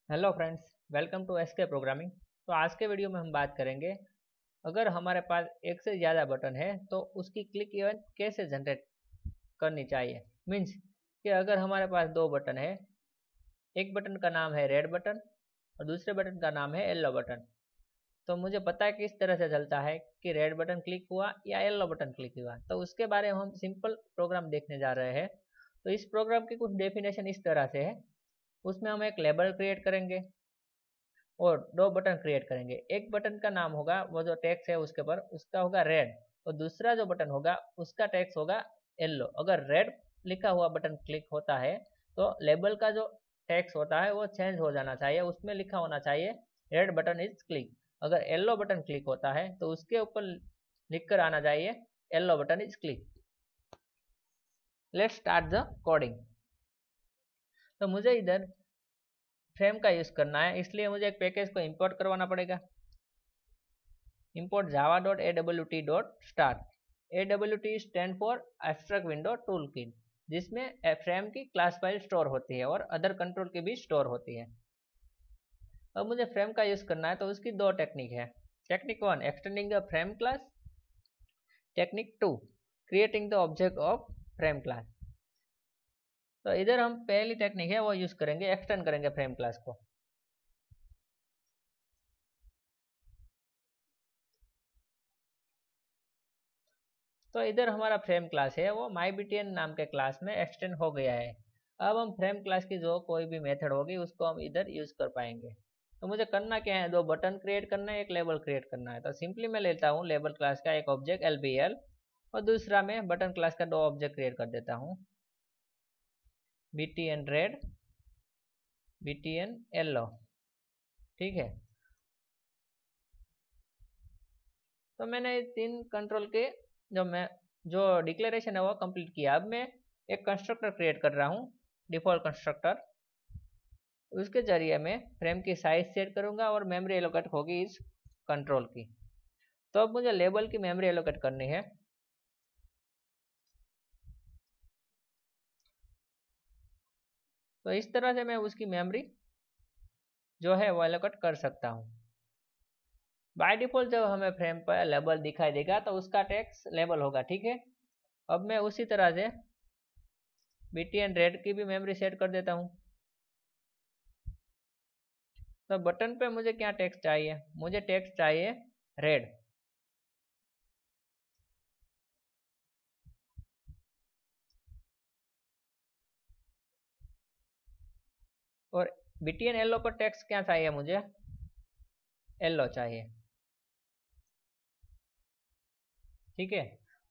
Hello friends, welcome to SK programming. तो आज के वीडियो में हम बात करेंगे, अगर हमारे पास एक से ज़्यादा बटन है तो उसकी क्लिक इवेंट कैसे जनरेट करनी चाहिए। मीन्स कि अगर हमारे पास दो बटन है, एक बटन का नाम है रेड बटन और दूसरे बटन का नाम है येलो बटन, तो मुझे पता है किस तरह से चलता है कि रेड बटन क्लिक हुआ या येलो बटन क्लिक हुआ। तो उसके बारे में हम सिंपल प्रोग्राम देखने जा रहे हैं। तो इस प्रोग्राम की कुछ डेफिनेशन इस तरह से है। उसमें हम एक लेबल क्रिएट करेंगे और दो बटन क्रिएट करेंगे। एक बटन का नाम होगा, वो जो टेक्स्ट है उसके ऊपर उसका होगा रेड, और दूसरा जो बटन होगा उसका टेक्स्ट होगा येलो। अगर रेड लिखा हुआ बटन क्लिक होता है तो लेबल का जो टेक्स्ट होता है वो चेंज हो जाना चाहिए, उसमें लिखा होना चाहिए रेड बटन इज क्लिक। अगर येलो बटन क्लिक होता है तो उसके ऊपर लिख कर आना चाहिए yellow button is click. Let's start the coding. तो मुझे इधर फ्रेम का यूज करना है, इसलिए मुझे एक पैकेज को इंपोर्ट करवाना पड़ेगा। import java.awt.start। awt stand for abstract window toolkit, जिसमें फ्रेम की क्लास फाइल स्टोर होती है और अदर कंट्रोल की भी स्टोर होती है। अब मुझे फ्रेम का यूज करना है तो उसकी दो टेक्निक है। Technique 1, extending the frame class. Technique 2, creating the object of frame class. तो इधर हम पहली टेक्निक है वो यूज करेंगे, एक्सटेंड करेंगे फ्रेम क्लास को। तो इधर हमारा फ्रेम क्लास है वो MyBTN नाम के क्लास में एक्सटेंड हो गया है। अब हम फ्रेम क्लास की जो कोई भी मेथड होगी उसको हम इधर यूज कर पाएंगे। तो मुझे करना क्या है, दो बटन क्रिएट करना है, एक लेबल क्रिएट करना है। तो सिंपली मैं लेता हूँ लेबल क्लास का एक ऑब्जेक्ट LBL, और दूसरा मैं बटन क्लास का दो ऑब्जेक्ट क्रिएट कर देता हूँ, BTN रेड, BTN येलो। ठीक है, तो मैंने तीन कंट्रोल के जो डिक्लेरेशन है वो कंप्लीट किया। अब मैं एक कंस्ट्रक्टर क्रिएट कर रहा हूँ, डिफॉल्ट कंस्ट्रक्टर। उसके जरिए मैं फ्रेम की साइज सेट करूंगा और मेमोरी एलोकेट होगी इस कंट्रोल की। तो अब मुझे लेबल की मेमोरी एलोकेट करनी है। तो इस तरह से मैं उसकी मेमोरी जो है वो एलोकेट कर सकता हूँ। बाय डिफॉल्ट जब हमें फ्रेम पर लेबल दिखाई देगा तो उसका टेक्स्ट लेबल होगा। ठीक है, अब मैं उसी तरह से BTN रेड की भी मेमोरी सेट कर देता हूँ। तो बटन पे मुझे क्या टेक्स्ट चाहिए, मुझे टेक्स्ट चाहिए रेड। और BTN येलो पर टेक्स्ट क्या चाहिए, मुझे येलो चाहिए। ठीक है,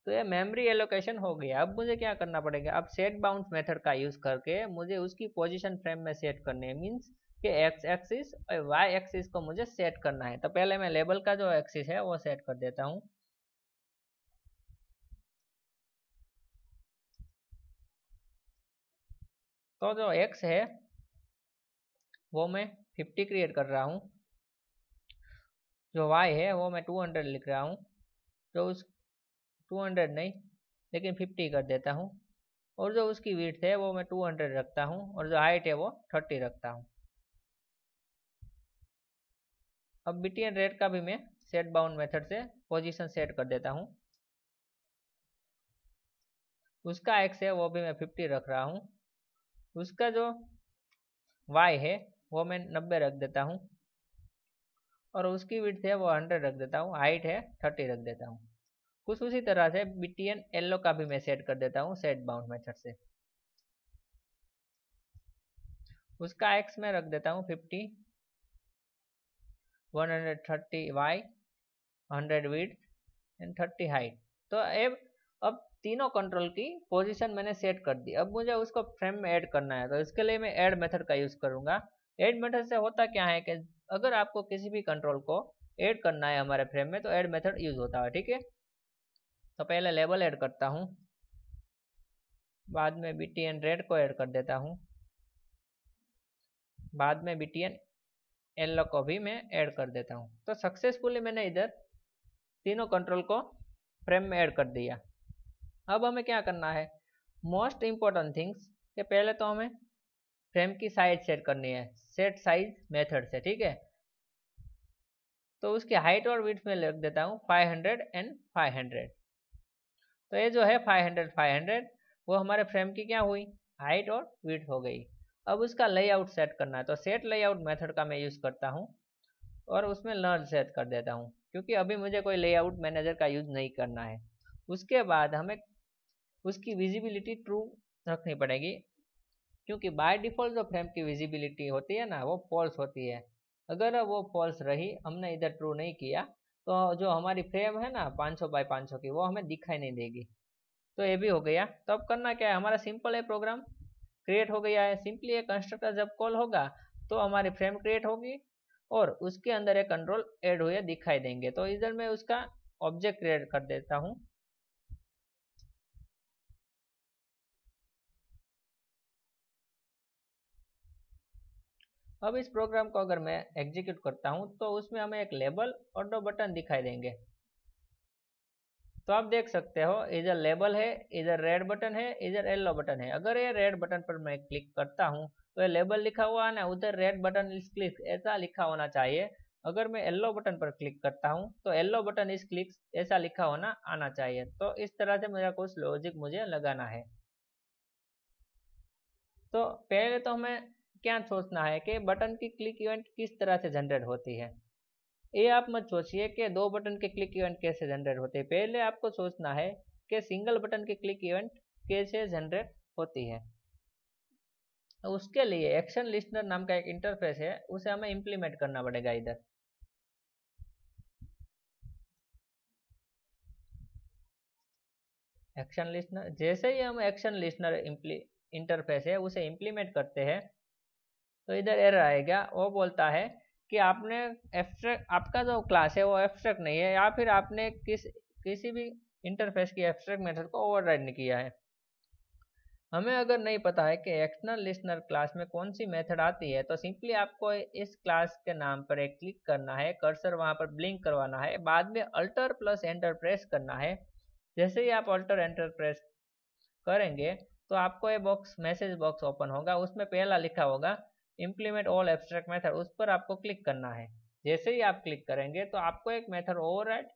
तो ये मेमोरी एलोकेशन हो गया। अब मुझे क्या करना पड़ेगा, अब सेट बाउंस मेथड का यूज करके मुझे उसकी पोजीशन फ्रेम में सेट करनी है। मींस कि एक्स एक्सिस और वाई एक्सिस को मुझे सेट करना है। तो पहले मैं लेबल का जो एक्सिस है वो सेट कर देता हूँ। तो जो एक्स है वो मैं 50 क्रिएट कर रहा हूँ, जो वाई है वो मैं 200 लिख रहा हूँ। तो उस 200 नहीं, लेकिन 50 कर देता हूँ। और जो उसकी विड्थ है वो मैं 200 रखता हूँ, और जो हाइट है वो 30 रखता हूँ। अब BTN रेड का भी मैं सेट बाउंड मेथड से पोजीशन सेट कर देता हूँ। उसका एक्स है वो भी मैं 50 रख रहा हूँ। उसका जो वाई है वो मैं 90 रख देता हूँ, और उसकी विड्थ है वो 100 रख देता हूँ, हाइट है 30 रख देता हूँ। कुछ उसी तरह से BTN येलो का भी मैं सेट कर देता हूँ सेट बाउंड मेथड से। उसका एक्स में रख देता हूँ 50, 130 वाई, 100 विड्थ एंड 30 हाइट। तो अब तीनों कंट्रोल की पोजीशन मैंने सेट कर दी। अब मुझे उसको फ्रेम में ऐड करना है, तो इसके लिए मैं ऐड मेथड का यूज करूंगा। ऐड मेथड से होता क्या है कि अगर आपको किसी भी कंट्रोल को ऐड करना है हमारे फ्रेम में तो ऐड मेथड यूज होता है। ठीक है, तो पहले लेबल ऐड करता हूँ, बाद में BTN रेड को ऐड कर देता हूँ, बाद में BTN येलो को भी मैं ऐड कर देता हूँ। तो सक्सेसफुली मैंने इधर तीनों कंट्रोल को फ्रेम में ऐड कर दिया। अब हमें क्या करना है, मोस्ट इम्पोर्टेंट थिंग्स, कि पहले तो हमें फ्रेम की साइज सेट करनी है सेट साइज मेथड से, ठीक है। तो उसकी हाइट और विड्थ में लिख देता हूँ 500 एंड 500। तो ये जो है 500 500 वो हमारे फ्रेम की क्या हुई, हाइट और विड्थ हो गई। अब उसका लेआउट सेट करना है, तो सेट लेआउट मेथड का मैं यूज़ करता हूँ और उसमें नल सेट कर देता हूँ, क्योंकि अभी मुझे कोई लेआउट मैनेजर का यूज़ नहीं करना है। उसके बाद हमें उसकी विजिबिलिटी ट्रू रखनी पड़ेगी, क्योंकि बाय डिफ़ॉल्ट जो फ्रेम की विजिबिलिटी होती है ना वो फॉल्स होती है। अगर वो फॉल्स रही, हमने इधर ट्रू नहीं किया, तो जो हमारी फ्रेम है ना 500 बाय 500 की, वो हमें दिखाई नहीं देगी। तो ये भी हो गया। तो अब करना क्या है, हमारा सिंपल है, प्रोग्राम क्रिएट हो गया है। सिंपली एक कंस्ट्रक्टर जब कॉल होगा तो हमारी फ्रेम क्रिएट होगी और उसके अंदर एक कंट्रोल ऐड हुए दिखाई देंगे। तो इधर मैं उसका ऑब्जेक्ट क्रिएट कर देता हूँ। अब इस प्रोग्राम को अगर मैं एग्जीक्यूट करता हूँ तो उसमें हमें एक लेबल और 2 बटन दिखाई देंगे। तो आप देख सकते हो, इधर लेबल है, इधर रेड बटन है, इधर येलो बटन है। अगर ये रेड बटन पर मैं क्लिक करता हूँ तो ये लेबल लिखा हुआ है ना, उधर रेड बटन इस क्लिक ऐसा लिखा होना चाहिए। अगर मैं येलो बटन पर क्लिक करता हूँ तो येलो बटन इस क्लिक ऐसा लिखा होना आना चाहिए। तो इस तरह से मेरा कुछ लॉजिक मुझे लगाना है। तो पहले तो हमें क्या सोचना है कि बटन की क्लिक इवेंट किस तरह से जनरेट होती है। ये आप मत सोचिए कि 2 बटन के क्लिक इवेंट कैसे जनरेट होते हैं। पहले आपको सोचना है कि सिंगल बटन के क्लिक इवेंट कैसे जनरेट होती है। तो उसके लिए एक्शन लिस्टनर नाम का एक इंटरफेस है, उसे हमें इम्प्लीमेंट करना पड़ेगा। इधर एक्शन लिस्टनर, जैसे ही हम एक्शन लिस्टनर इंटरफेस है उसे इम्प्लीमेंट करते हैं तो इधर एरर आएगा। वो बोलता है कि आपने एब्स्ट्रैक्ट, आपका जो क्लास है वो एब्स्ट्रैक्ट नहीं है, या फिर आपने किसी भी इंटरफेस की एब्स्ट्रैक्ट मेथड को ओवरराइड नहीं किया है। हमें अगर नहीं पता है कि एक्सटर्नल लिस्टनर क्लास में कौन सी मेथड आती है, तो सिंपली आपको इस क्लास के नाम पर एक क्लिक करना है, कर्सर वहां पर ब्लिंक करवाना है, बाद में अल्टर प्लस एंटर प्रेस करना है। जैसे ही आप अल्टर एंटर प्रेस करेंगे तो आपको ये बॉक्स, मैसेज बॉक्स ओपन होगा। उसमें पहला लिखा होगा इम्प्लीमेंट ऑल एब्स्ट्रैक्ट मेथड, उस पर आपको क्लिक करना है। जैसे ही आप क्लिक करेंगे तो आपको एक मेथड ओवरराइड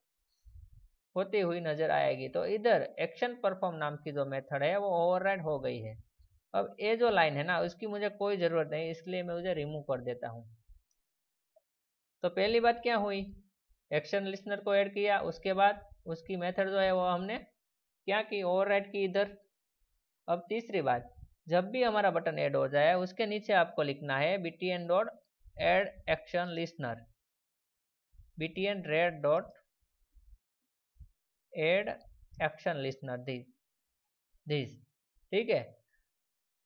होती हुई नजर आएगी। तो इधर एक्शन परफॉर्म नाम की जो मेथड है वो ओवरराइड हो गई है। अब ये जो लाइन है ना उसकी मुझे कोई ज़रूरत नहीं, इसलिए मैं उसे रिमूव कर देता हूँ। तो पहली बात क्या हुई, एक्शन लिस्टनर को ऐड किया, उसके बाद उसकी मेथड जो है वो हमने क्या की, ओवरराइड की इधर। अब तीसरी बात, जब भी हमारा बटन ऐड हो जाए उसके नीचे आपको लिखना है btn dot add action listener, btn red dot add action listener this, ठीक है।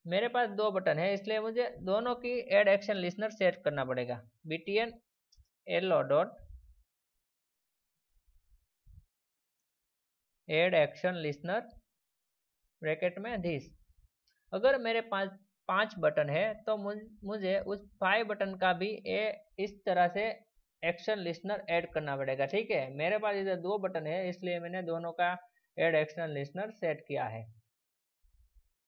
मेरे पास 2 बटन है इसलिए मुझे दोनों की एड एक्शन लिस्टनर सेट करना पड़ेगा। btn yellow dot add action listener bracket में दिस। अगर मेरे पास 5 बटन है तो मुझे उस 5 बटन का भी इस तरह से एक्शन लिस्टनर ऐड करना पड़ेगा, ठीक है। मेरे पास इधर 2 बटन है इसलिए मैंने दोनों का एड एक्शन लिस्टनर सेट किया है।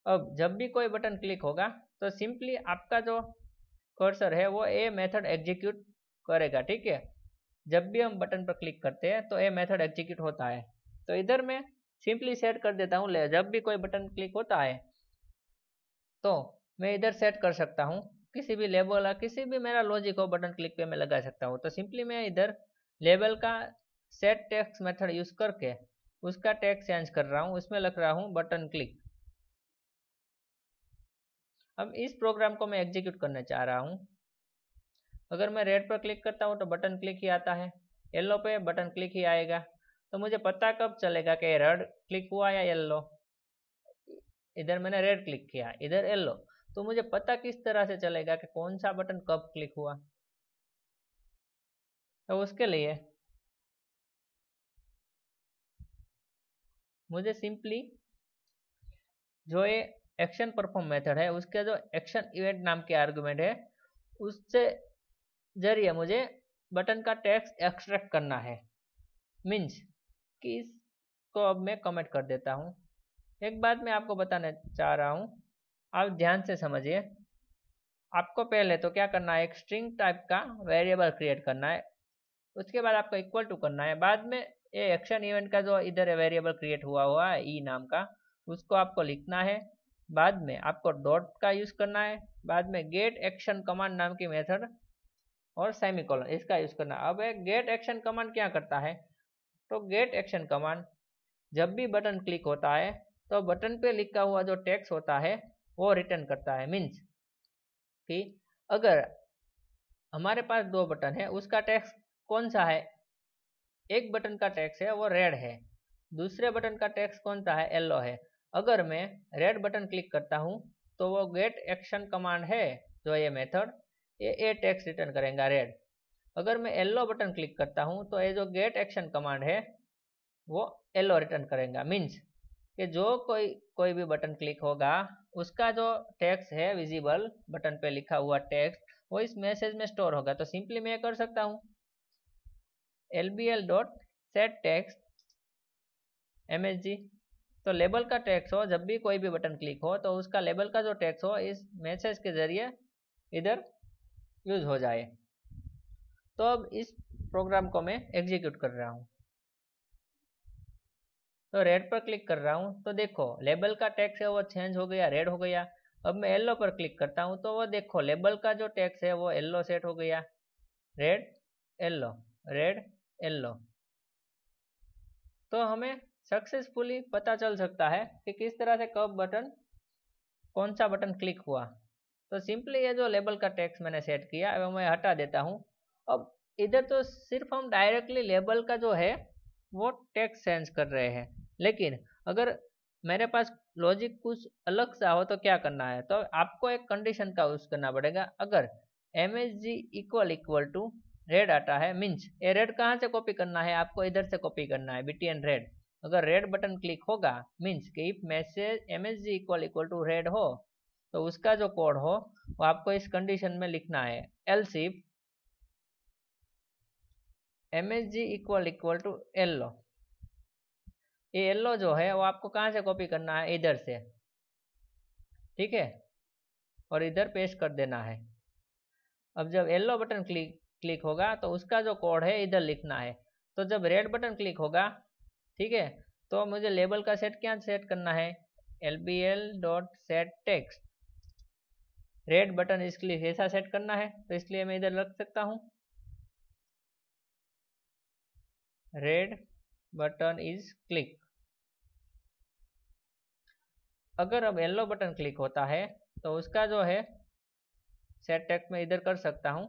अब जब भी कोई बटन क्लिक होगा तो सिंपली आपका जो कर्सर है वो ए मेथड एग्जीक्यूट करेगा, ठीक है। जब भी हम बटन पर क्लिक करते हैं तो ए मेथड एग्जीक्यूट होता है। तो इधर मैं सिंपली सेट कर देता हूँ, जब भी कोई बटन क्लिक होता है तो मैं इधर सेट कर सकता हूँ किसी भी लेबल या किसी भी मेरा लॉजिक हो बटन क्लिक पे मैं लगा सकता हूँ। तो सिंपली मैं इधर लेबल का सेट टेक्स्ट मेथड यूज करके उसका टेक्स्ट चेंज कर रहा हूँ, उसमें लिख रहा हूँ बटन क्लिक। अब इस प्रोग्राम को मैं एग्जीक्यूट करना चाह रहा हूँ। अगर मैं रेड पर क्लिक करता हूँ तो बटन क्लिक ही आता है, येलो पे बटन क्लिक ही आएगा। तो मुझे पता कब चलेगा कि रेड क्लिक हुआ या येलो। इधर मैंने रेड क्लिक किया, इधर येलो, तो मुझे पता किस तरह से चलेगा कि कौन सा बटन कब क्लिक हुआ। तो उसके लिए मुझे सिंपली जो ये एक्शन परफॉर्म मेथड है उसके जो एक्शन इवेंट नाम के आर्गुमेंट है उससे जरिए मुझे बटन का टेक्स्ट एक्सट्रैक्ट करना है। मीन्स कि इसको अब मैं कमेंट कर देता हूँ। एक बात मैं आपको बताना चाह रहा हूँ, आप ध्यान से समझिए। आपको पहले तो क्या करना है, एक स्ट्रिंग टाइप का वेरिएबल क्रिएट करना है, उसके बाद आपको इक्वल टू करना है, बाद में ये एक्शन इवेंट का जो इधर वेरिएबल क्रिएट हुआ है ई नाम का, उसको आपको लिखना है, बाद में आपको डॉट का यूज करना है, बाद में गेट एक्शन कमांड नाम की मेथड और सेमीकोलन इसका यूज करना है। अब गेट एक्शन कमांड क्या करता है, तो गेट एक्शन कमांड जब भी बटन क्लिक होता है तो बटन पे लिखा हुआ जो टेक्स्ट होता है वो रिटर्न करता है। मीन्स कि अगर हमारे पास दो बटन है, उसका टेक्स्ट कौन सा है, एक बटन का टेक्स्ट है वो रेड है, दूसरे बटन का टेक्स्ट कौन सा है, येलो है। अगर मैं रेड बटन क्लिक करता हूँ तो वो गेट एक्शन कमांड है जो ये मेथड ये टेक्स्ट रिटर्न करेगा रेड। अगर मैं येलो बटन क्लिक करता हूँ तो ये जो गेट एक्शन कमांड है वो येलो रिटर्न करेगा। मीन्स कि जो कोई भी बटन क्लिक होगा उसका जो टेक्स्ट है विजिबल बटन पे लिखा हुआ टेक्स्ट वो इस मैसेज में स्टोर होगा। तो सिंपली मैं कर सकता हूँ lbl.setText msg, तो लेबल का टेक्स्ट हो, जब भी कोई भी बटन क्लिक हो तो उसका लेबल का जो टेक्स्ट हो इस मैसेज के जरिए इधर यूज हो जाए। तो अब इस प्रोग्राम को मैं एग्जीक्यूट कर रहा हूँ, तो रेड पर क्लिक कर रहा हूँ तो देखो लेबल का टेक्स्ट है वो चेंज हो गया, रेड हो गया। अब मैं येलो पर क्लिक करता हूँ तो वो देखो लेबल का जो टेक्स्ट है वो येलो सेट हो गया, रेड येलो रेड येलो। तो हमें सक्सेसफुली पता चल सकता है कि किस तरह से कब बटन कौन सा बटन क्लिक हुआ। तो सिंपली ये जो लेबल का टेक्स्ट मैंने सेट किया वो मैं हटा देता हूँ। अब इधर तो सिर्फ हम डायरेक्टली लेबल का जो है वो टेक्स्ट चेंज कर रहे हैं, लेकिन अगर मेरे पास लॉजिक कुछ अलग सा हो तो क्या करना है, तो आपको एक कंडीशन का यूज करना पड़ेगा। अगर msg इक्वल टू रेड आता है, मीन्स ये रेड कहाँ से कॉपी करना है, आपको इधर से कॉपी करना है btn रेड। अगर रेड बटन क्लिक होगा मीन्स कि if message msg equal to red हो तो उसका जो कोड हो वो आपको इस कंडीशन में लिखना है, else if msg equal to yellow. ये येलो जो है वो आपको कहाँ से कॉपी करना है, इधर से, ठीक है, और इधर पेस्ट कर देना है। अब जब येलो बटन क्लिक होगा तो उसका जो कोड है इधर लिखना है। तो जब रेड बटन क्लिक होगा, ठीक है, तो मुझे लेबल का सेट क्या सेट करना है, lbl.setText रेड बटन इसके लिए ऐसा सेट करना है, तो इसलिए मैं इधर रख सकता हूँ रेड बटन इज क्लिक। अगर अब येलो बटन क्लिक होता है तो उसका जो है सेट टेक्स्ट में इधर कर सकता हूँ,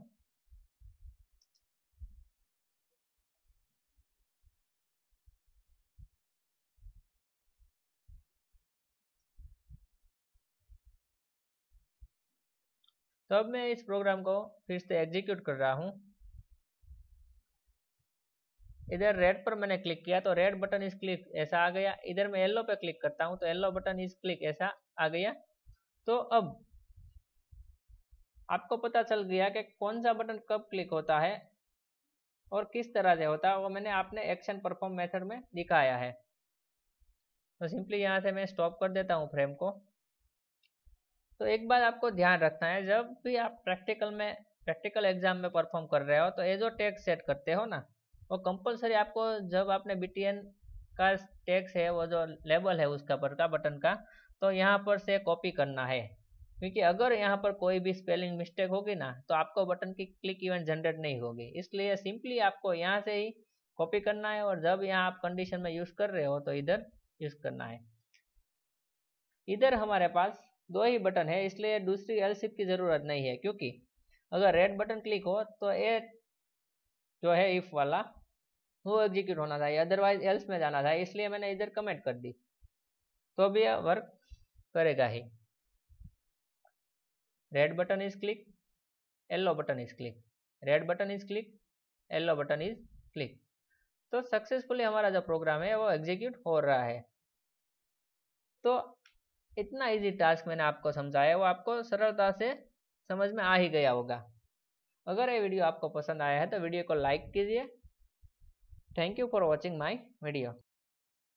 तो अब मैं इस प्रोग्राम को फिर से एग्जीक्यूट कर रहा हूँ। इधर रेड पर मैंने क्लिक किया तो रेड बटन इज क्लिक ऐसा आ गया, इधर मैं येलो पे क्लिक करता हूँ तो येलो बटन इज क्लिक ऐसा आ गया। तो अब आपको पता चल गया कि कौन सा बटन कब क्लिक होता है और किस तरह से होता है, वो मैंने आपने एक्शन परफॉर्म मेथड में दिखाया है। तो सिंपली यहाँ से मैं स्टॉप कर देता हूँ फ्रेम को। तो एक बात आपको ध्यान रखना है, जब भी आप प्रैक्टिकल एग्जाम में परफॉर्म कर रहे हो तो ये जो टैग सेट करते हो ना, वो कंपलसरी आपको जब आपने BTN का टैग है वो जो लेबल है उसका पर का बटन का, तो यहाँ पर से कॉपी करना है। क्योंकि अगर यहाँ पर कोई भी स्पेलिंग मिस्टेक होगी ना तो आपको बटन की क्लिक इवेंट जनरेट नहीं होगी। इसलिए सिंपली आपको यहाँ से ही कॉपी करना है और जब यहाँ आप कंडीशन में यूज कर रहे हो तो इधर यूज करना है। इधर हमारे पास दो ही बटन है इसलिए दूसरी एल्स इफ की जरूरत नहीं है, क्योंकि अगर रेड बटन क्लिक हो तो ये जो है इफ वाला वो एग्जीक्यूट होना चाहिए, अदरवाइज एल्स में जाना चाहिए, इसलिए मैंने इधर कमेंट कर दी तो भी यह वर्क करेगा ही। Red button is click, yellow button is click, red button is click, yellow button is click. तो सक्सेसफुली हमारा जो प्रोग्राम है वो एग्जीक्यूट हो रहा है। तो इतना इजी टास्क मैंने आपको समझाया, वो आपको सरलता से समझ में आ ही गया होगा। अगर ये वीडियो आपको पसंद आया है तो वीडियो को लाइक कीजिए। Thank you for watching my video.